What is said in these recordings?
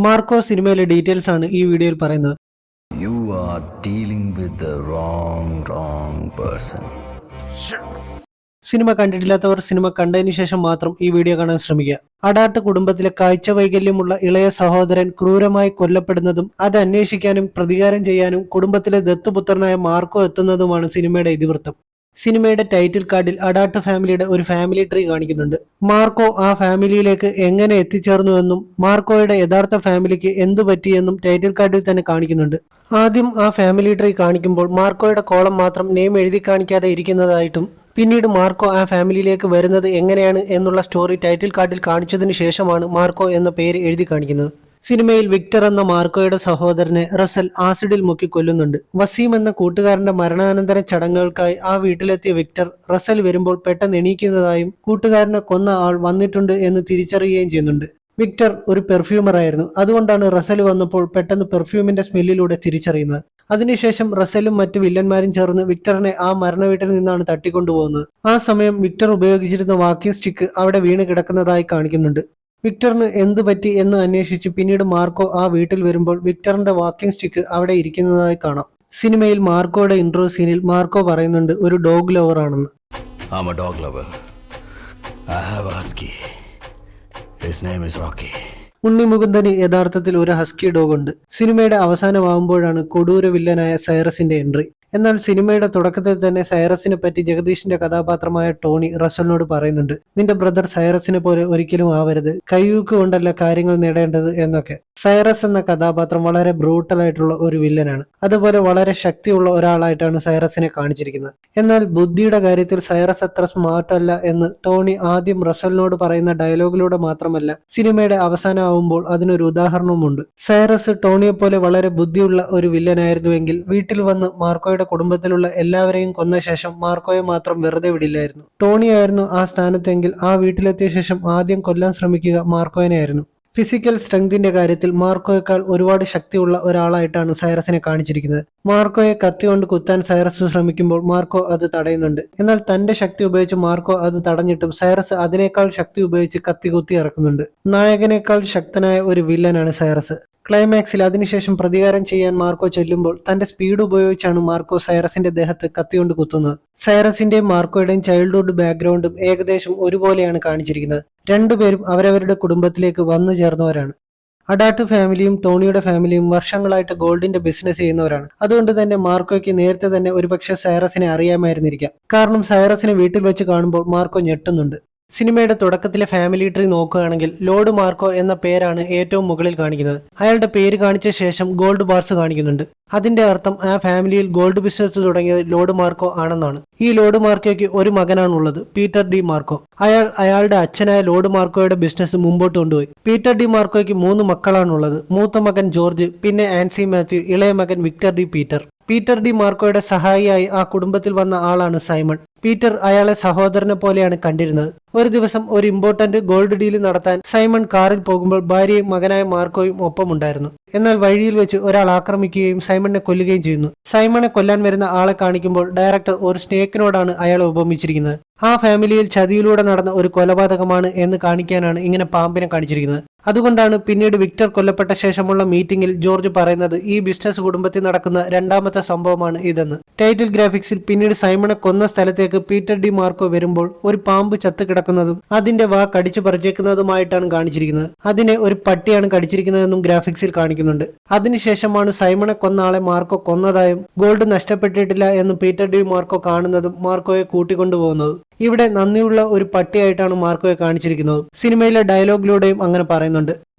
Marco സിനിമയിലെ details ആണ് ഈ വീഡിയോയിൽ പറയുന്നത്. You are dealing with the wrong person. സിനിമ കണ്ടിട്ടില്ലാത്തവർ സിനിമ കണ്ടതിനു ശേഷം മാത്രം ഈ വീഡിയോ കാണാൻ ശ്രമിക്കുക. അഡാട്ട് കുടുംബത്തിലെ കാഴ്ച വൈകല്യമുള്ള ഇളയ സഹോദരൻ ക്രൂരമായി കൊല്ലപ്പെടുന്നതും അത് അന്വേഷിക്കാനും പ്രതികാരം ചെയ്യാനും കുടുംബത്തിലെ ദത്തുപുത്രനായ മാർക്കോ എത്തുന്നതുമാണ് സിനിമയുടെ ഇതിവൃത്തം. സിനിമയുടെ ടൈറ്റിൽ കാർഡിൽ അഡാട്ട് ഫാമിലിയുടെ ഒരു ഫാമിലി ട്രീ കാണിക്കുന്നുണ്ട്. മാർക്കോ ആ ഫാമിലിയിലേക്ക് എങ്ങനെ എത്തിച്ചേർന്നുവെന്നും മാർക്കോയുടെ യഥാർത്ഥ ഫാമിലിക്ക് എന്തു പറ്റിയെന്നും ടൈറ്റിൽ കാർഡിൽ തന്നെ കാണിക്കുന്നുണ്ട്. ആദ്യം ആ ഫാമിലി ട്രീ കാണിക്കുമ്പോൾ മാർക്കോയുടെ കോളം മാത്രം നെയിം എഴുതി കാണിക്കാതെ ഇരിക്കുന്നതായിട്ടും പിന്നീട് മാർക്കോ ആ ഫാമിലിയിലേക്ക് വരുന്നത് എങ്ങനെയാണ് എന്നുള്ള സ്റ്റോറി ടൈറ്റിൽ കാർഡിൽ കാണിച്ചതിനു ശേഷമാണ് മാർക്കോ എന്ന പേര് എഴുതി കാണിക്കുന്നത്. സിനിമയിൽ വിക്ടർ എന്ന മാർക്കോയുടെ സഹോദരനെ റസൽ ആസിഡിൽ മുക്കി കൊല്ലുന്നുണ്ട്. വസീം എന്ന കൂട്ടുകാരന്റെ മരണാനന്തര ചടങ്ങുകൾക്കായി ആ വീട്ടിലെത്തിയ വിക്ടർ റസൽ വരുമ്പോൾ പെട്ടെന്ന് എണീക്കുന്നതായും കൂട്ടുകാരനെ കൊന്ന ആൾ വന്നിട്ടുണ്ട് എന്ന് തിരിച്ചറിയുകയും ചെയ്യുന്നുണ്ട്. വിക്ടർ ഒരു പെർഫ്യൂമർ ആയിരുന്നു, അതുകൊണ്ടാണ് റസൽ വന്നപ്പോൾ പെട്ടെന്ന് പെർഫ്യൂമിന്റെ സ്മെല്ലിലൂടെ തിരിച്ചറിയുന്നത്. അതിനുശേഷം റസലും മറ്റു വില്ലന്മാരും ചേർന്ന് വിക്ടറിനെ ആ മരണ വീട്ടിൽ നിന്നാണ് തട്ടിക്കൊണ്ടുപോകുന്നത്. ആ സമയം വിക്ടർ ഉപയോഗിച്ചിരുന്ന വാക്കിംഗ് സ്റ്റിക്ക് അവിടെ വീണ് കിടക്കുന്നതായി കാണിക്കുന്നുണ്ട്. വിക്ടറിന് എന്തു പറ്റി എന്ന് അന്വേഷിച്ച് പിന്നീട് മാർക്കോ ആ വീട്ടിൽ വരുമ്പോൾ വിക്ടറിന്റെ വാക്കിംഗ് സ്റ്റിക്ക് അവിടെ ഇരിക്കുന്നതായി കാണാം. സിനിമയിൽ മാർക്കോയുടെ ഇൻട്രോ സീനിൽ മാർക്കോ പറയുന്നുണ്ട് ഒരു ഡോഗ് ലവർ ആണെന്ന്. I'm a dog lover. I have a husky. His name is Rocky. Unni Mukundan യഥാർത്ഥത്തിൽ ഒരു ഹസ്കി ഡോഗ് ഉണ്ട്. സിനിമയുടെ അവസാനമാകുമ്പോഴാണ് കൊടൂര വില്ലനായ സൈറസിന്റെ എൻട്രി. എന്നാൽ സിനിമയുടെ തുടക്കത്തിൽ തന്നെ സൈറസിനെ പറ്റി ജഗദീഷിന്റെ കഥാപാത്രമായ ടോണി റസലിനോട് പറയുന്നുണ്ട്, നിന്റെ ബ്രദർ സൈറസിനെ പോലെ ഒരിക്കലും ആവരുത്, കൈയൂക്ക് കൊണ്ടല്ല കാര്യങ്ങൾ നേടേണ്ടത് എന്നൊക്കെ. സൈറസ് എന്ന കഥാപാത്രം വളരെ ബ്രൂട്ടൽ ആയിട്ടുള്ള ഒരു വില്ലനാണ്. അതുപോലെ വളരെ ശക്തിയുള്ള ഒരാളായിട്ടാണ് സൈറസിനെ കാണിച്ചിരിക്കുന്നത്. എന്നാൽ ബുദ്ധിയുടെ കാര്യത്തിൽ സൈറസ് അത്ര സ്മാർട്ട് അല്ല എന്ന് ടോണി ആദ്യം റസലിനോട് പറയുന്ന ഡയലോഗിലൂടെ മാത്രമല്ല സിനിമയുടെ അവസാനമാവുമ്പോൾ അതിനൊരു ഉദാഹരണവുമുണ്ട്. സൈറസ് ടോണിയെ പോലെ വളരെ ബുദ്ധിയുള്ള ഒരു വില്ലനായിരുന്നുവെങ്കിൽ വീട്ടിൽ വന്ന് മാർക്കോയുടെ കുടുംബത്തിലുള്ള എല്ലാവരെയും കൊന്ന ശേഷം മാർക്കോയെ മാത്രം വെറുതെ വിടില്ലായിരുന്നു. ടോണിയായിരുന്നു ആ സ്ഥാനത്തെങ്കിൽ ആ വീട്ടിലെത്തിയ ശേഷം ആദ്യം കൊല്ലാൻ ശ്രമിക്കുക മാർക്കോയെയായിരുന്നു. ഫിസിക്കൽ സ്ട്രെങ്തിന്റെ കാര്യത്തിൽ മാർക്കോയേക്കാൾ ഒരുപാട് ശക്തിയുള്ള ഒരാളായിട്ടാണ് സൈറസിനെ കാണിച്ചിരിക്കുന്നത്. മാർക്കോയെ കത്തി കൊണ്ട് കുത്താൻ സൈറസ് ശ്രമിക്കുമ്പോൾ മാർക്കോ അത് തടയുന്നുണ്ട്. എന്നാൽ തന്റെ ശക്തി ഉപയോഗിച്ച് മാർക്കോ അത് തടഞ്ഞിട്ടും സൈറസ് അതിനേക്കാൾ ശക്തി ഉപയോഗിച്ച് കത്തി കുത്തി ഇറക്കുന്നുണ്ട്. നായകനേക്കാൾ ശക്തനായ ഒരു വില്ലനാണ് സൈറസ്. ക്ലൈമാക്സിൽ അതിനുശേഷം പ്രതികാരം ചെയ്യാൻ മാർക്കോ ചെല്ലുമ്പോൾ തന്റെ സ്പീഡ് ഉപയോഗിച്ചാണ് മാർക്കോ സൈറസിന്റെ ദേഹത്ത് കത്തികൊണ്ട് കുത്തുന്നത്. സൈറസിന്റെയും മാർക്കോയുടെയും ചൈൽഡ്ഹുഡ് ബാക്ക്ഗ്രൗണ്ടും ഏകദേശം ഒരുപോലെയാണ് കാണിച്ചിരിക്കുന്നത്. രണ്ടുപേരും അവരവരുടെ കുടുംബത്തിലേക്ക് വന്നു ചേർന്നവരാണ്. അഡാട്ട് ഫാമിലിയും ടോണിയുടെ ഫാമിലിയും വർഷങ്ങളായിട്ട് ഗോൾഡിന്റെ ബിസിനസ് ചെയ്യുന്നവരാണ്. അതുകൊണ്ട് തന്നെ മാർക്കോയ്ക്ക് നേരത്തെ തന്നെ ഒരുപക്ഷെ സൈറസിനെ അറിയാമായിരുന്നിരിക്കാം. കാരണം സൈറസിനെ വീട്ടിൽ വെച്ച് കാണുമ്പോൾ മാർക്കോ ഞെട്ടുന്നുണ്ട്. സിനിമയുടെ തുടക്കത്തിലെ ഫാമിലി ട്രീ നോക്കുകയാണെങ്കിൽ ലോർഡ് മാർക്കോ എന്ന പേരാണ് ഏറ്റവും മുകളിൽ കാണിക്കുന്നത്. അയാളുടെ പേര് കാണിച്ച ശേഷം ഗോൾഡ് ബാർസ് കാണിക്കുന്നുണ്ട്. അതിന്റെ അർത്ഥം ആ ഫാമിലിയിൽ ഗോൾഡ് ബിസിനസ് തുടങ്ങിയത് ലോർഡ് മാർക്കോ ആണെന്നാണ്. ഈ ലോർഡ് മാർക്കോയ്ക്ക് ഒരു മകനാണുള്ളത്, പീറ്റർ ഡി മാർക്കോ. അയാളുടെ അച്ഛനായ ലോർഡ് മാർക്കോയുടെ ബിസിനസ് മുമ്പോട്ട് കൊണ്ടുപോയി. പീറ്റർ ഡി മാർക്കോയ്ക്ക് 3 മക്കളാണുള്ളത്. മൂത്ത മകൻ ജോർജ്, പിന്നെ ആൻസി മാത്യു, ഇളയ മകൻ Victor De Peter. Peter De മാർക്കോയുടെ സഹായിയായി ആ കുടുംബത്തിൽ വന്ന ആളാണ് സൈമൺ. പീറ്റർ അയാളെ സഹോദരനെ പോലെയാണ് കണ്ടിരുന്നത്. ഒരു ദിവസം ഒരു ഇമ്പോർട്ടന്റ് ഗോൾഡ് ഡീൽ നടത്താൻ സൈമൺ കാറിൽ പോകുമ്പോൾ ഭാര്യയും മകനായ മാർക്കോയും ഒപ്പമുണ്ടായിരുന്നു. എന്നാൽ വഴിയിൽ വെച്ച് ഒരാൾ ആക്രമിക്കുകയും സൈമണിനെ കൊല്ലുകയും ചെയ്യുന്നു. സൈമണെ കൊല്ലാൻ വരുന്ന ആളെ കാണിക്കുമ്പോൾ ഡയറക്ടർ ഒരു സ്നേക്കിനോടാണ് അയാളെ ഉപമിച്ചിരിക്കുന്നത്. ആ ഫാമിലിയിൽ ചതിയിലൂടെ നടന്ന ഒരു കൊലപാതകമാണ് എന്ന് കാണിക്കാനാണ് ഇങ്ങനെ പാമ്പിനെ കാണിച്ചിരിക്കുന്നത്. അതുകൊണ്ടാണ് പിന്നീട് വിക്ടർ കൊല്ലപ്പെട്ട ശേഷമുള്ള മീറ്റിംഗിൽ ജോർജ് പറയുന്നത് ഈ ബിസിനസ് കുടുംബത്തിൽ നടക്കുന്ന രണ്ടാമത്തെ സംഭവമാണ് ഇതെന്ന്. ടൈറ്റിൽ ഗ്രാഫിക്സിൽ പിന്നീട് സൈമണെ കൊന്ന സ്ഥലത്തേക്ക് പീറ്റർ ഡി മാർക്കോ വരുമ്പോൾ ഒരു പാമ്പ് ചത്ത് കിടക്കുന്നതും അതിന്റെ വാ കടിച്ചു പറിച്ചേക്കുന്നതുമായിട്ടാണ് കാണിച്ചിരിക്കുന്നത്. അതിനെ ഒരു പട്ടിയാണ് കടിച്ചിരിക്കുന്നതെന്നും ഗ്രാഫിക്സിൽ കാണിക്കുന്നുണ്ട്. അതിനുശേഷമാണ് സൈമണെ കൊന്ന ആളെ മാർക്കോ കൊന്നതായും ഗോൾഡ് നഷ്ടപ്പെട്ടിട്ടില്ല എന്ന് പീറ്റർ ഡി മാർക്കോ കാണുന്നതും മാർക്കോയെ കൂട്ടിക്കൊണ്ടുപോകുന്നതും. ഇവിടെ നന്ദിയുള്ള ഒരു പട്ടിയായിട്ടാണ് മാർക്കോയെ കാണിച്ചിരിക്കുന്നത്. സിനിമയിലെ ഡയലോഗിലൂടെയും അങ്ങനെ പറയുന്നുണ്ട്.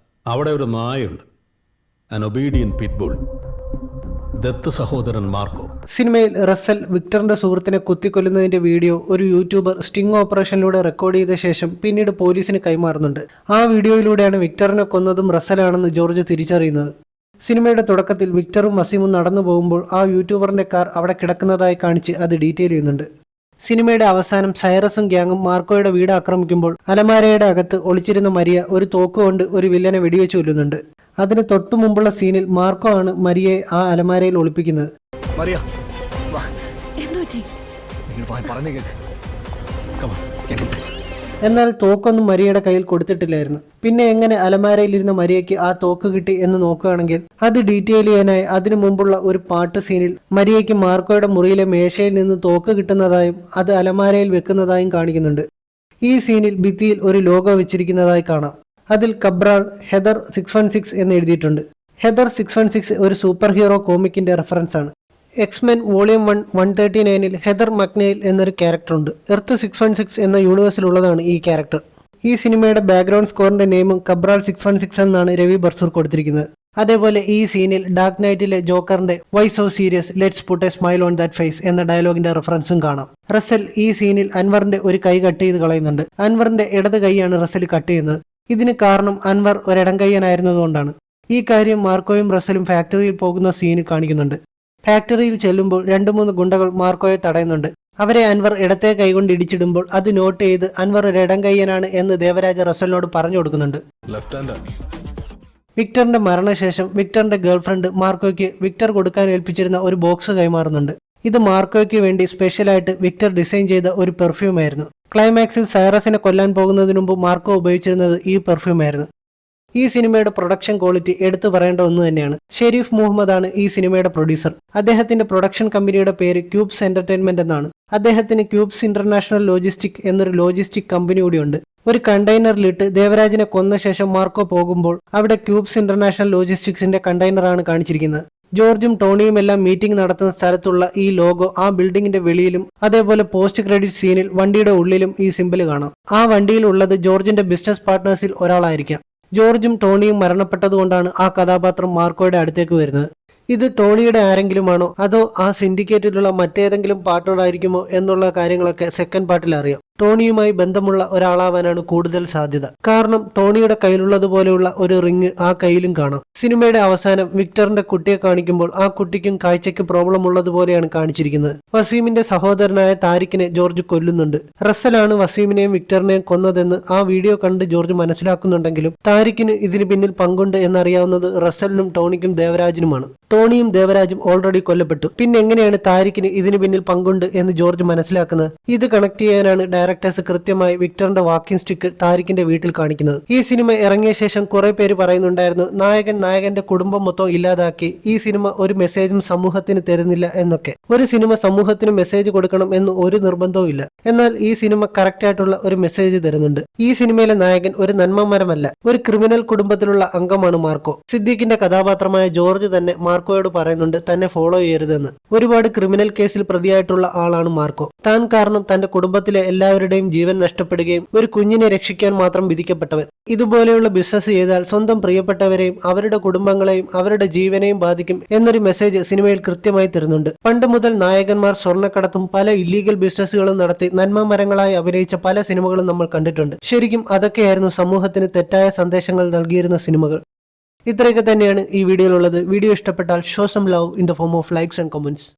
അവിടെ ഒരു നായുണ്ട്, an obedient pitbull. ദത്ത് സഹോദരൻ മാർക്കോ. സിനിമയിൽ റസൽ വിക്ടറിന്റെ സുഹൃത്തിനെ കുത്തിക്കൊല്ലുന്നതിന്റെ വീഡിയോ ഒരു യൂട്യൂബർ സ്റ്റിംഗ് ഓപ്പറേഷനിലൂടെ റെക്കോർഡ് ചെയ്ത ശേഷം പിന്നീട് പോലീസിന് കൈമാറുന്നുണ്ട്. ആ വീഡിയോയിലൂടെയാണ് വിക്ടറിനെ കൊന്നതും റസലാണെന്ന് ജോർജ് തിരിച്ചറിയുന്നത്. സിനിമയുടെ തുടക്കത്തിൽ വിക്ടറും വസീമും നടന്നു പോകുമ്പോൾ ആ യൂട്യൂബറിന്റെ കാർ അവിടെ കിടക്കുന്നതായി കാണിച്ച് അത് ഡീറ്റെയിൽ ചെയ്യുന്നുണ്ട്. സിനിമയുടെ അവസാനം സൈറസും ഗ്യാങ്ങും മാർക്കോയുടെ വീട് ആക്രമിക്കുമ്പോൾ അലമാരയുടെ അകത്ത് ഒളിച്ചിരുന്ന മരിയ ഒരു തോക്കുകൊണ്ട് ഒരു വില്ലനെ വെടിവെച്ച് കൊല്ലുന്നുണ്ട്. അതിന് തൊട്ടു മുമ്പുള്ള സീനിൽ മാർക്കോ ആണ് മരിയയെ ആ അലമാരയിൽ ഒളിപ്പിക്കുന്നത്. എന്നാൽ തോക്കൊന്നും മരിയയുടെ കയ്യിൽ കൊടുത്തിട്ടില്ലായിരുന്നു. പിന്നെ എങ്ങനെ അലമാരയിലിരുന്ന മരിയയ്ക്ക് ആ തോക്ക് കിട്ടി എന്ന് നോക്കുകയാണെങ്കിൽ അത് ഡീറ്റെയിൽ ചെയ്യാനായി അതിനു മുമ്പുള്ള ഒരു പാട്ട് സീനിൽ മരിയയ്ക്ക് മാർക്കോയുടെ മുറിയിലെ മേശയിൽ നിന്ന് തോക്ക് കിട്ടുന്നതായും അത് അലമാരയിൽ വെക്കുന്നതായും കാണിക്കുന്നുണ്ട്. ഈ സീനിൽ ഭിത്തിയിൽ ഒരു ലോഗോ വെച്ചിരിക്കുന്നതായി കാണാം. അതിൽ കബ്രാൾ ഹെദർ 616 എന്ന് എഴുതിയിട്ടുണ്ട്. ഹെദർ 616 ഒരു സൂപ്പർ ഹീറോ കോമിക്കിന്റെ റെഫറൻസ് ആണ്. എക്സ്മെൻ വോളിയം 1 139 ഹെദർ മക്നെയിൽ എന്നൊരു ക്യാരക്ടർ ഉണ്ട്. എർത്ത് 616 എന്ന യൂണിവേഴ്സിലുള്ളതാണ് ഈ ക്യാരക്ടർ. ഈ സിനിമയുടെ ബാക്ക്ഗ്രൗണ്ട് സ്കോറിന്റെ നെയിമും കബ്രാൾ 616 എന്നാണ് രവി ബർസൂർ കൊടുത്തിരിക്കുന്നത്. അതേപോലെ ഈ സീനിൽ ഡാർക്ക് നൈറ്റിലെ ജോക്കറിന്റെ why so serious let's put a smile on that face എന്ന ഡയലോഗിന്റെ റെഫറൻസും കാണാം. റസൽ ഈ സീനിൽ അൻവറിന്റെ ഒരു കൈ കട്ട് ചെയ്ത് കളയുന്നുണ്ട്. അൻവറിന്റെ ഇടത് കൈയാണ് റസൽ കട്ട് ചെയ്യുന്നത്. ഇതിന് കാരണം അൻവർ ഒരിടം കൈയ്യനായിരുന്നതുകൊണ്ടാണ്. ഈ കാര്യം മാർക്കോയും റസലും ഫാക്ടറിയിൽ പോകുന്ന സീനിൽ കാണിക്കുന്നുണ്ട്. ഫാക്ടറിയിൽ ചെല്ലുമ്പോൾ 2-3 ഗുണ്ടകൾ മാർക്കോയെ തടയുന്നുണ്ട്. അവരെ അൻവർ ഇടത്തെ കൈകൊണ്ട് ഇടിച്ചിടുമ്പോൾ അത് നോട്ട് ചെയ്ത് അൻവർ ഒരു ഇടം കൈയ്യനാണ് എന്ന് ദേവരാജ റസലിനോട് പറഞ്ഞു കൊടുക്കുന്നുണ്ട്. വിക്ടറിന്റെ മരണശേഷം വിക്ടറിന്റെ ഗേൾഫ്രണ്ട് മാർക്കോയ്ക്ക് വിക്ടർ കൊടുക്കാൻ ഏൽപ്പിച്ചിരുന്ന ഒരു ബോക്സ് കൈമാറുന്നുണ്ട്. ഇത് മാർക്കോയ്ക്ക് വേണ്ടി സ്പെഷ്യലായിട്ട് വിക്ടർ ഡിസൈൻ ചെയ്ത ഒരു പെർഫ്യൂം ആയിരുന്നു. ക്ലൈമാക്സിൽ സൈറസിനെ കൊല്ലാൻ പോകുന്നതിന് മുമ്പ് മാർക്കോ ഉപയോഗിച്ചിരുന്നത് ഈ പെർഫ്യൂം ആയിരുന്നു. ഈ സിനിമയുടെ പ്രൊഡക്ഷൻ ക്വാളിറ്റി എടുത്തു പറയേണ്ട ഒന്ന് തന്നെയാണ്. ഷെരീഫ് മുഹമ്മദ് ആണ് ഈ സിനിമയുടെ പ്രൊഡ്യൂസർ. അദ്ദേഹത്തിന്റെ പ്രൊഡക്ഷൻ കമ്പനിയുടെ പേര് ക്യൂബ്സ് എന്റർടൈൻമെന്റ് എന്നാണ്. അദ്ദേഹത്തിന് ക്യൂബ്സ് ഇന്റർനാഷണൽ ലോജിസ്റ്റിക് എന്നൊരു ലോജിസ്റ്റിക് കമ്പനി കൂടിയുണ്ട്. ഒരു കണ്ടെയ്നറിലിട്ട് ദേവരാജിനെ കൊന്ന ശേഷം മാർക്കോ പോകുമ്പോൾ അവിടെ ക്യൂബ്സ് ഇന്റർനാഷണൽ ലോജിസ്റ്റിക്സിന്റെ കണ്ടെയ്നറാണ് കാണിച്ചിരിക്കുന്നത്. ജോർജും ടോണിയും എല്ലാം മീറ്റിംഗ് നടത്തുന്ന സ്ഥലത്തുള്ള ഈ ലോഗോ ആ ബിൽഡിങ്ങിന്റെ വെളിയിലും അതേപോലെ പോസ്റ്റ് ക്രെഡിറ്റ് സീനിൽ വണ്ടിയുടെ ഉള്ളിലും ഈ സിംബൽ കാണാം. ആ വണ്ടിയിൽ ഉള്ളത് ജോർജിന്റെ ബിസിനസ് പാർട്ട്നേഴ്സിൽ ഒരാളായിരിക്കാം. ജോർജും ടോണിയും മരണപ്പെട്ടതുകൊണ്ടാണ് ആ കഥാപാത്രം മാർക്കോയുടെ അടുത്തേക്ക് വരുന്നത്. ഇത് ടോണിയുടെ ആരെങ്കിലുമാണോ അതോ ആ സിൻഡിക്കേറ്റിലുള്ള മറ്റേതെങ്കിലും പാർട്ട്ണർ ആയിരിക്കുമോ എന്നുള്ള കാര്യങ്ങളൊക്കെ സെക്കൻഡ് പാർട്ടിൽ അറിയാം. ടോണിയുമായി ബന്ധമുള്ള ഒരാളാവാനാണ് കൂടുതൽ സാധ്യത. കാരണം ടോണിയുടെ കയ്യിലുള്ളതുപോലെയുള്ള ഒരു റിങ് ആ കയ്യിലും കാണാം. സിനിമയുടെ അവസാനം വിക്ടറിന്റെ കുട്ടിയെ കാണിക്കുമ്പോൾ ആ കുട്ടിക്കും കാഴ്ചയ്ക്ക് പ്രോബ്ലം ഉള്ളതുപോലെയാണ് കാണിച്ചിരിക്കുന്നത്. വസീമിന്റെ സഹോദരനായ താരിഖിനെ ജോർജ് കൊല്ലുന്നുണ്ട്. റസലാണ് വസീമിനെയും വിക്ടറിനെയും കൊന്നതെന്ന് ആ വീഡിയോ കണ്ട് ജോർജ് മനസ്സിലാക്കുന്നുണ്ടെങ്കിലും താരിഖിന് ഇതിന് പിന്നിൽ പങ്കുണ്ട് എന്നറിയാവുന്നത് റസലിനും ടോണിക്കും ദേവരാജിനുമാണ്. ടോണിയും ദേവരാജും ഓൾറെഡി കൊല്ലപ്പെട്ടു. പിന്നെ എങ്ങനെയാണ് താരിഖിന് ഇതിന് പിന്നിൽ പങ്കുണ്ട് എന്ന് ജോർജ് മനസ്സിലാക്കുന്നത്? ഇത് കണക്ട് ചെയ്യാനാണ് ഡയറക്ടേഴ്സ് കൃത്യമായി വിക്ടറിന്റെ വാക്കിംഗ് സ്റ്റിക്ക് താരിഖിന്റെ വീട്ടിൽ കാണിക്കുന്നത്. ഈ സിനിമ ഇറങ്ങിയ ശേഷം കുറെ പേര് പറയുന്നുണ്ടായിരുന്നു നായകന്റെ കുടുംബം മൊത്തം ഇല്ലാതാക്കി ഈ സിനിമ ഒരു മെസ്സേജും സമൂഹത്തിന് തരുന്നില്ല എന്നൊക്കെ. ഒരു സിനിമ സമൂഹത്തിന് മെസ്സേജ് കൊടുക്കണം എന്ന് ഒരു നിർബന്ധവും ഇല്ല. എന്നാൽ ഈ സിനിമ കറക്റ്റ് ആയിട്ടുള്ള ഒരു മെസ്സേജ് തരുന്നുണ്ട്. ഈ സിനിമയിലെ നായകൻ ഒരു നന്മമരമല്ല, ഒരു ക്രിമിനൽ കുടുംബത്തിലുള്ള അംഗമാണ് മാർക്കോ. സിദ്ദീഖിന്റെ കഥാപാത്രമായ ജോർജ് തന്നെ മാർക്കോയോട് പറയുന്നുണ്ട് തന്നെ ഫോളോ ചെയ്യരുതെന്ന്. ഒരുപാട് ക്രിമിനൽ കേസിൽ പ്രതിയായിട്ടുള്ള ആളാണ് മാർക്കോ. താൻ കാരണം തന്റെ കുടുംബത്തിലെ എല്ലാവരുടെയും ജീവൻ നഷ്ടപ്പെടുകയും ഒരു കുഞ്ഞിനെ രക്ഷിക്കാൻ മാത്രം വിധിക്കപ്പെട്ടവൻ. ഇതുപോലെയുള്ള ബിസിനസ് ചെയ്താൽ സ്വന്തം പ്രിയപ്പെട്ടവരെയും അവരുടെ കുടുംബങ്ങളെയും അവരുടെ ജീവനെയും ബാധിക്കും എന്നൊരു മെസ്സേജ് സിനിമയിൽ കൃത്യമായി തരുന്നുണ്ട്. പണ്ട് മുതൽ നായകന്മാർ സ്വർണ്ണക്കടത്തും പല ഇല്ലീഗൽ ബിസിനസ്സുകളും നടത്തി നന്മമരങ്ങളായി അഭിനയിച്ച പല സിനിമകളും നമ്മൾ കണ്ടിട്ടുണ്ട്. ശരിക്കും അതൊക്കെയായിരുന്നു സമൂഹത്തിന് തെറ്റായ സന്ദേശങ്ങൾ നൽകിയിരുന്ന സിനിമകൾ. ഇത്രയൊക്കെ തന്നെയാണ് ഈ വീഡിയോയിലുള്ളത്. വീഡിയോ ഇഷ്ടപ്പെട്ടാൽ show some love in the form of likes and comments.